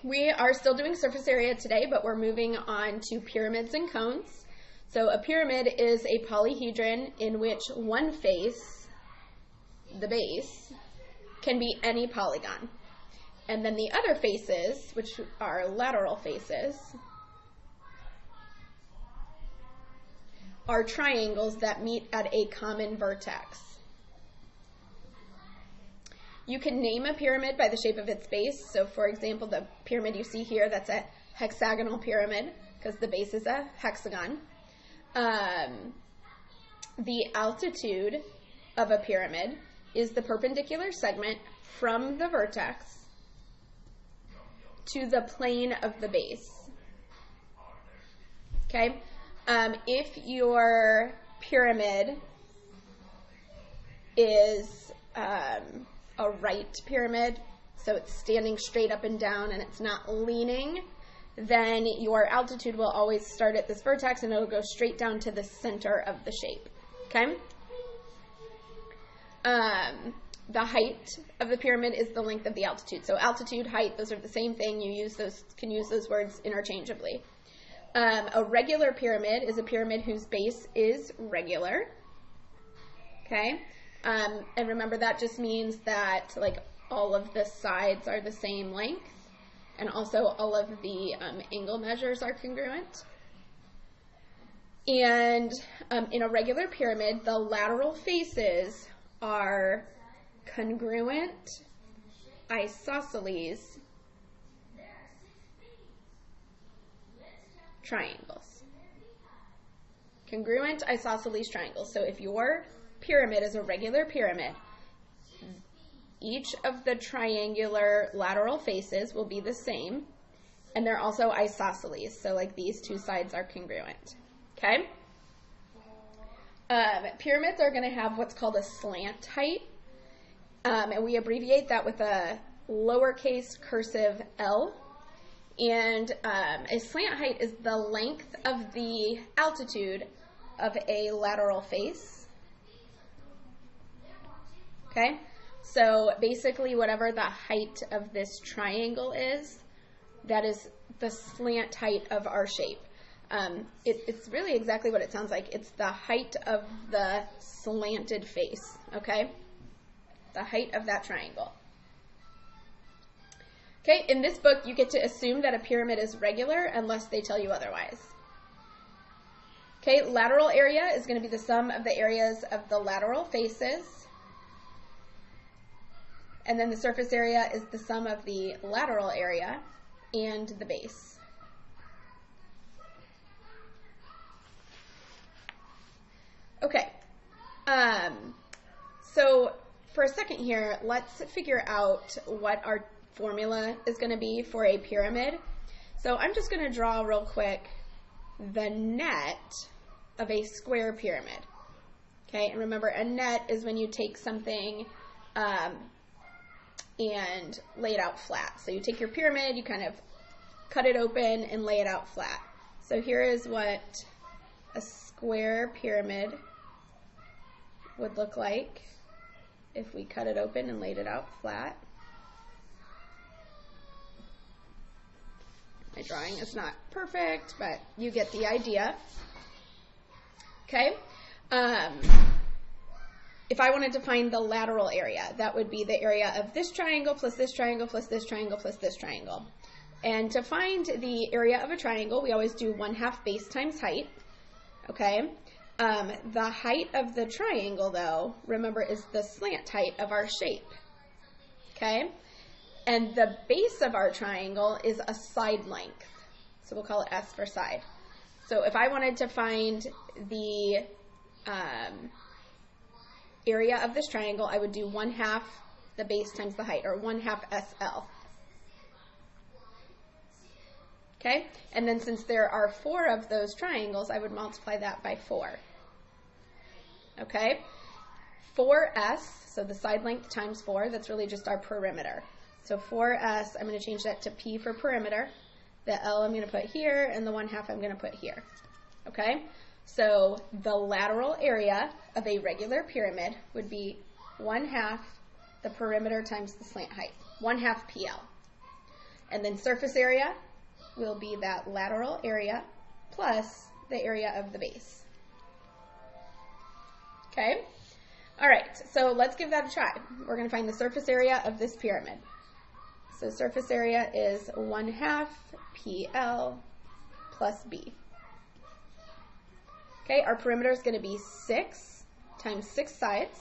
We are still doing surface area today, but we're moving on to pyramids and cones. So a pyramid is a polyhedron in which one face, the base, can be any polygon. And then the other faces, which are lateral faces, are triangles that meet at a common vertex. You can name a pyramid by the shape of its base. So for example, the pyramid you see here, that's a hexagonal pyramid because the base is a hexagon. The altitude of a pyramid is the perpendicular segment from the vertex to the plane of the base. Okay? If your pyramid is a right pyramid, so it's standing straight up and down and it's not leaning, then your altitude will always start at this vertex and it'll go straight down to the center of the shape. Okay? The height of the pyramid is the length of the altitude. So altitude, height, those are the same thing. You can use those words interchangeably. A regular pyramid is a pyramid whose base is regular. Okay? And remember, that just means that like all of the sides are the same length, and also all of the angle measures are congruent. And in a regular pyramid, the lateral faces are congruent isosceles triangles. Congruent isosceles triangles. So if your pyramid is a regular pyramid, each of the triangular lateral faces will be the same, and they're also isosceles, so like these two sides are congruent. Okay? Pyramids are going to have what's called a slant height, and we abbreviate that with a lowercase cursive L. And a slant height is the length of the altitude of a lateral face. Okay, so basically whatever the height of this triangle is, that is the slant height of our shape. It's really exactly what it sounds like. It's the height of the slanted face, okay? The height of that triangle. Okay, in this book, you get to assume that a pyramid is regular unless they tell you otherwise. Okay, lateral area is going to be the sum of the areas of the lateral faces. And then the surface area is the sum of the lateral area and the base. Okay, so for a second here, let's figure out what our formula is going to be for a pyramid. So I'm just going to draw real quick the net of a square pyramid. Okay, and remember, a net is when you take something and lay it out flat. So you take your pyramid, you kind of cut it open and lay it out flat. So here is what a square pyramid would look like if we cut it open and laid it out flat. My drawing is not perfect, but you get the idea. Okay. If I wanted to find the lateral area, that would be the area of this triangle plus this triangle plus this triangle plus this triangle. And to find the area of a triangle, we always do 1/2 base times height. Okay. The height of the triangle, though, remember, is the slant height of our shape. Okay. And the base of our triangle is a side length. So we'll call it S for side. So if I wanted to find the area of this triangle, I would do 1/2 the base times the height, or 1/2 SL. Okay? And then since there are 4 of those triangles, I would multiply that by 4. Okay? 4S, so the side length times 4, that's really just our perimeter. So 4S, I'm going to change that to P for perimeter. The L I'm going to put here, and the 1/2 I'm going to put here. Okay? So the lateral area of a regular pyramid would be 1/2 the perimeter times the slant height, 1/2 PL. And then surface area will be that lateral area plus the area of the base. Okay? All right, so let's give that a try. We're going to find the surface area of this pyramid. So surface area is 1/2 PL plus B. Okay, our perimeter is going to be 6 times 6 sides,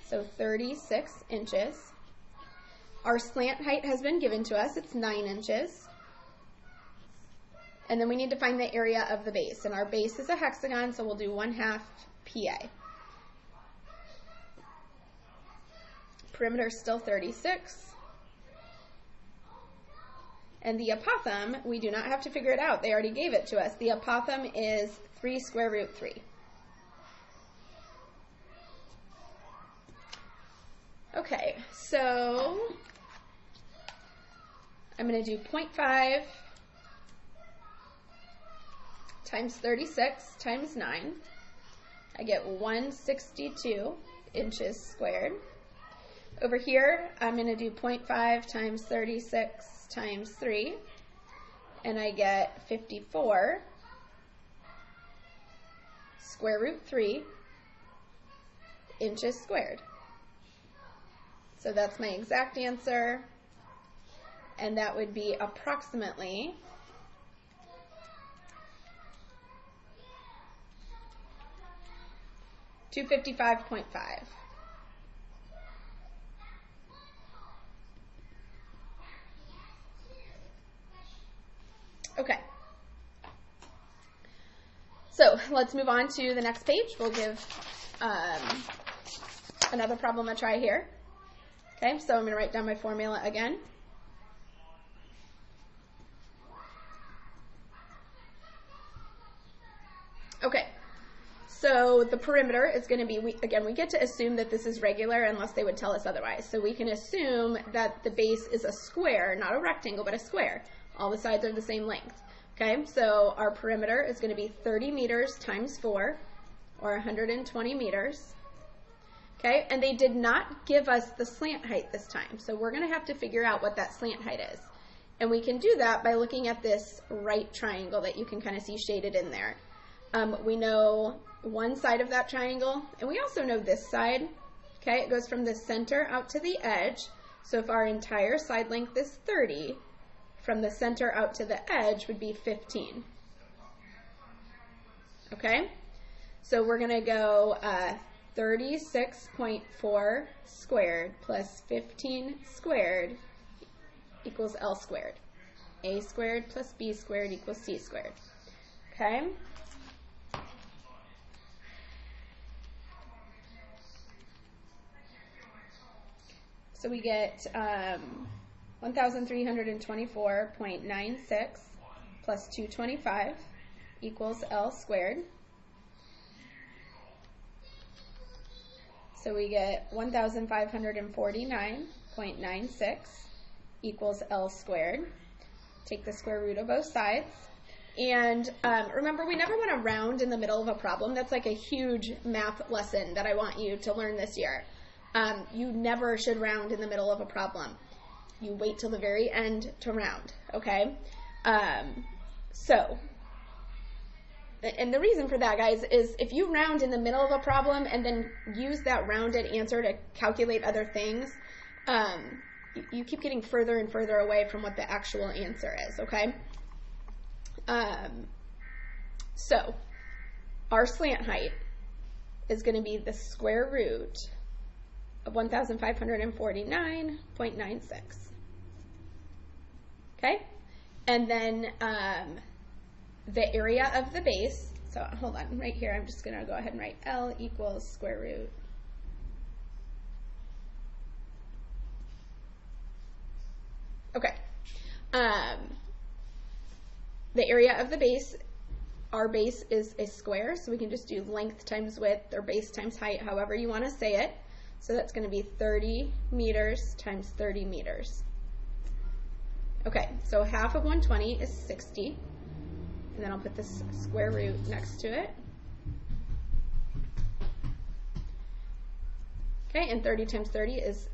so 36 inches. Our slant height has been given to us. It's 9 inches. And then we need to find the area of the base. And our base is a hexagon, so we'll do 1/2 PA. Perimeter is still 36. And the apothem, we do not have to figure it out. They already gave it to us. The apothem is 3 square root 3. Okay, so I'm going to do 0.5 times 36 times 9. I get 162 inches squared. Over here, I'm going to do 0.5 times 36 times 3, and I get 54 square root 3 inches squared. So that's my exact answer, and that would be approximately 255.5. Okay. So let's move on to the next page. We'll give another problem a try here. Okay, so I'm going to write down my formula again. Okay, so the perimeter is going to be, we get to assume that this is regular unless they would tell us otherwise. So we can assume that the base is a square, not a rectangle, but a square. All the sides are the same length. Okay, so our perimeter is going to be 30 meters times 4, or 120 meters. Okay, and they did not give us the slant height this time, so we're going to have to figure out what that slant height is. And we can do that by looking at this right triangle that you can kind of see shaded in there. We know one side of that triangle, and we also know this side. Okay, it goes from the center out to the edge. So if our entire side length is 30, from the center out to the edge would be 15. Okay, so we're going to go 36.4 squared plus 15 squared equals L squared. A squared plus B squared equals C squared. Okay? So we get 1,324.96 plus 225 equals L squared. So we get 1,549.96 equals L squared. Take the square root of both sides. And remember, we never want to round in the middle of a problem. That's like a huge math lesson that I want you to learn this year. You never should round in the middle of a problem. You wait till the very end to round, okay? And the reason for that, guys, is if you round in the middle of a problem and then use that rounded answer to calculate other things, you keep getting further and further away from what the actual answer is, okay? So our slant height is going to be the square root of 1,549.96. Okay? And then the area of the base, so hold on, right here, I'm just going to go ahead and write L equals square root. Okay. The area of the base, our base is a square, so we can just do length times width or base times height, however you want to say it. So that's going to be 30 meters times 30 meters. Okay, so half of 120 is 60. And then I'll put this square root next to it. Okay, and 30 times 30 is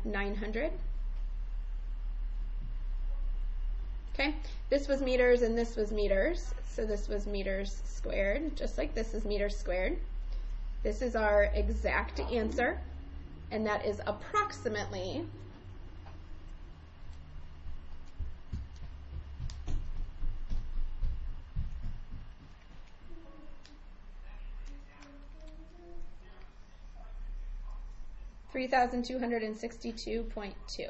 900. Okay, this was meters and this was meters, so this was meters squared, just like this is meters squared. This is our exact answer, and that is approximately 3,262.2.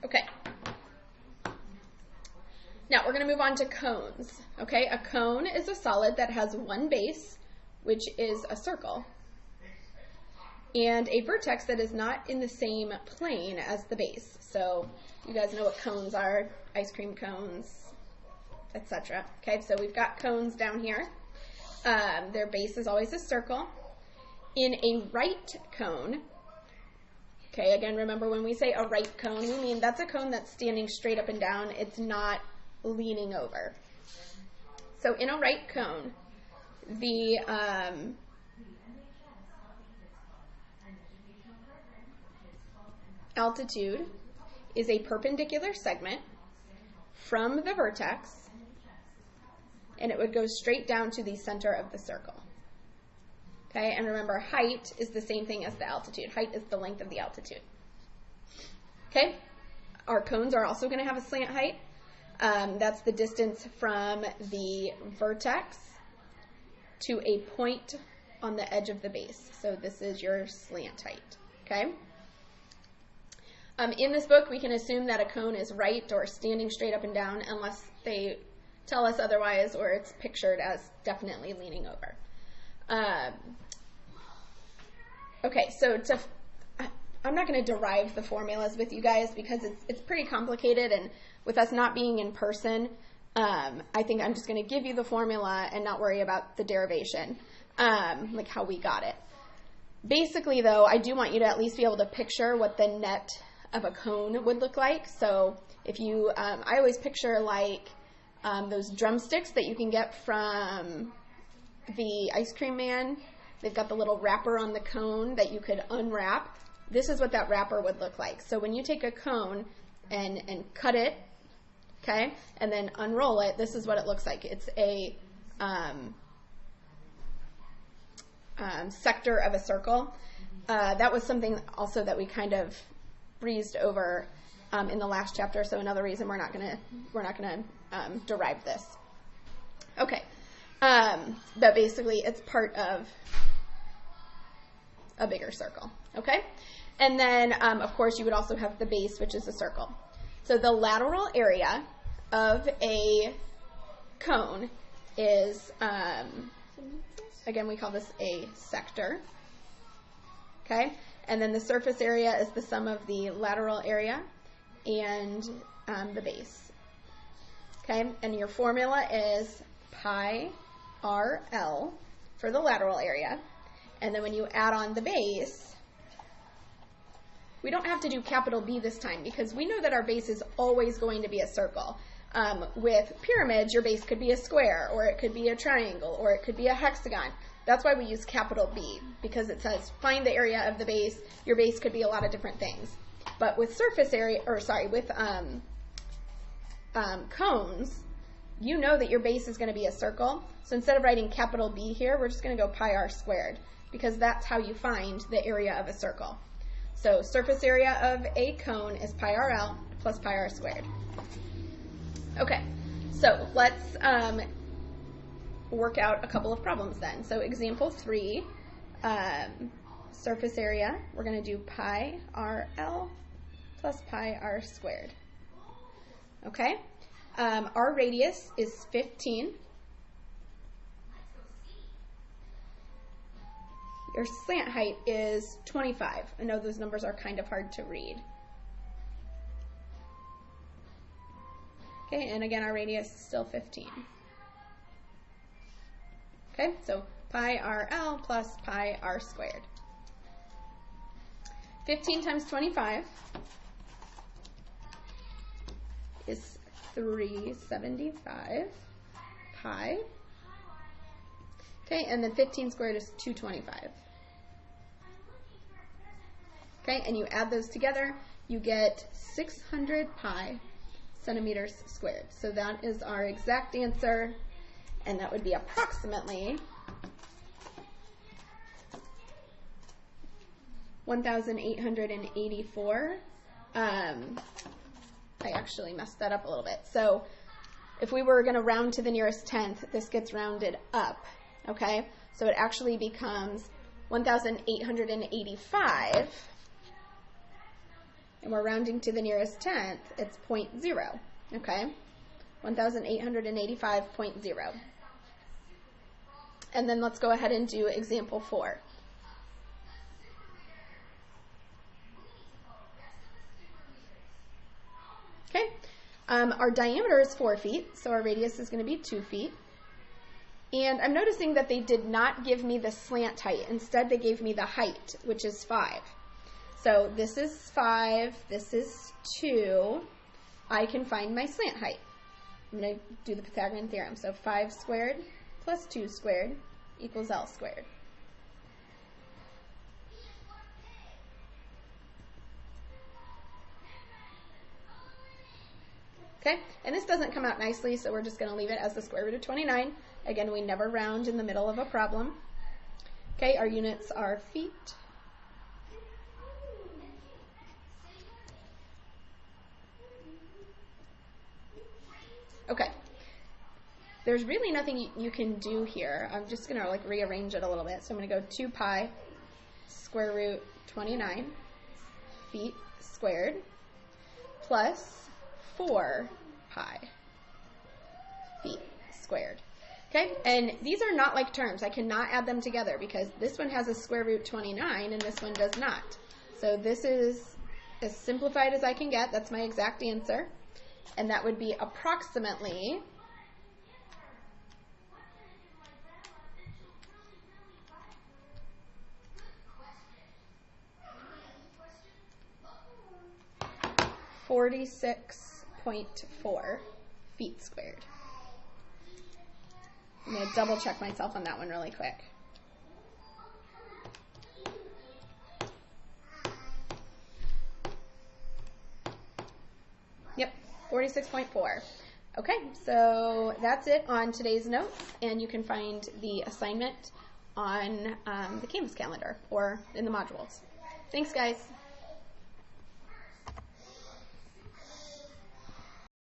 Okay. Now we're going to move on to cones. Okay, a cone is a solid that has one base, which is a circle, and a vertex that is not in the same plane as the base. So you guys know what cones are, ice cream cones, etc. Okay, so we've got cones down here. Their base is always a circle. In a right cone, okay, again, remember when we say a right cone, we mean that's a cone that's standing straight up and down. It's not leaning over. So in a right cone, the altitude is a perpendicular segment from the vertex, and it would go straight down to the center of the circle. Okay, and remember, height is the same thing as the altitude. Height is the length of the altitude. Okay, our cones are also going to have a slant height. That's the distance from the vertex to a point on the edge of the base. So this is your slant height. Okay. In this book, we can assume that a cone is right or standing straight up and down unless they tell us otherwise, or it's pictured as definitely leaning over. Okay, so I'm not going to derive the formulas with you guys because it's pretty complicated, and with us not being in person, I think I'm just going to give you the formula and not worry about the derivation, like how we got it. Basically, though, I do want you to at least be able to picture what the net of a cone would look like. So if you, I always picture like those drumsticks that you can get from the ice cream man. They've got the little wrapper on the cone that you could unwrap. This is what that wrapper would look like. So when you take a cone and cut it, okay, and then unroll it, this is what it looks like. It's a sector of a circle. That was something also that we kind of breezed over in the last chapter. So another reason we're not gonna derive this. Okay, but basically it's part of a bigger circle. Okay, and then of course you would also have the base, which is a circle. So the lateral area of a cone is, again, we call this a sector. Okay, and then the surface area is the sum of the lateral area and the base. Okay, and your formula is pi RL for the lateral area, and then when you add on the base, we don't have to do capital B this time because we know that our base is always going to be a circle. With pyramids, your base could be a square, or it could be a triangle, or it could be a hexagon. That's why we use capital B, because it says find the area of the base. Your base could be a lot of different things. But with surface area, or sorry, with cones, you know that your base is going to be a circle. So instead of writing capital B here, we're just going to go pi r squared, because that's how you find the area of a circle. So surface area of a cone is pi RL plus pi r squared. Okay, so let's work out a couple of problems then. So example 3, surface area, we're going to do pi RL plus pi r squared. Okay, our radius is 15. Your slant height is 25. I know those numbers are kind of hard to read. Okay, and again, our radius is still 15. Okay, so pi RL plus pi r squared. 15 times 25 is 375 pi. Okay, and then 15 squared is 225. Okay, and you add those together, you get 600 pi centimeters squared. So that is our exact answer, and that would be approximately 1,884. I actually messed that up a little bit. So if we were going to round to the nearest tenth, this gets rounded up, okay? So it actually becomes 1,885, and we're rounding to the nearest tenth, it's 0.0, okay? 1,885.0. And then let's go ahead and do example 4. Okay, our diameter is 4 feet, so our radius is going to be 2 feet. And I'm noticing that they did not give me the slant height. Instead, they gave me the height, which is 5. So this is 5, this is 2. I can find my slant height. I'm going to do the Pythagorean theorem. So 5 squared plus 2 squared equals L squared. Okay, and this doesn't come out nicely, so we're just going to leave it as the square root of 29. Again, we never round in the middle of a problem. Okay, our units are feet. Okay, there's really nothing you can do here. I'm just going to like rearrange it a little bit. So I'm going to go 2 pi square root 29 feet squared plus 4 pi feet squared. Okay, and these are not like terms. I cannot add them together because this one has a square root 29 and this one does not. So this is as simplified as I can get. That's my exact answer. And that would be approximately 46.4 feet squared. I'm going to double check myself on that one really quick. Yep, 46.4. Okay, so that's it on today's notes, and you can find the assignment on the Canvas calendar or in the modules. Thanks, guys.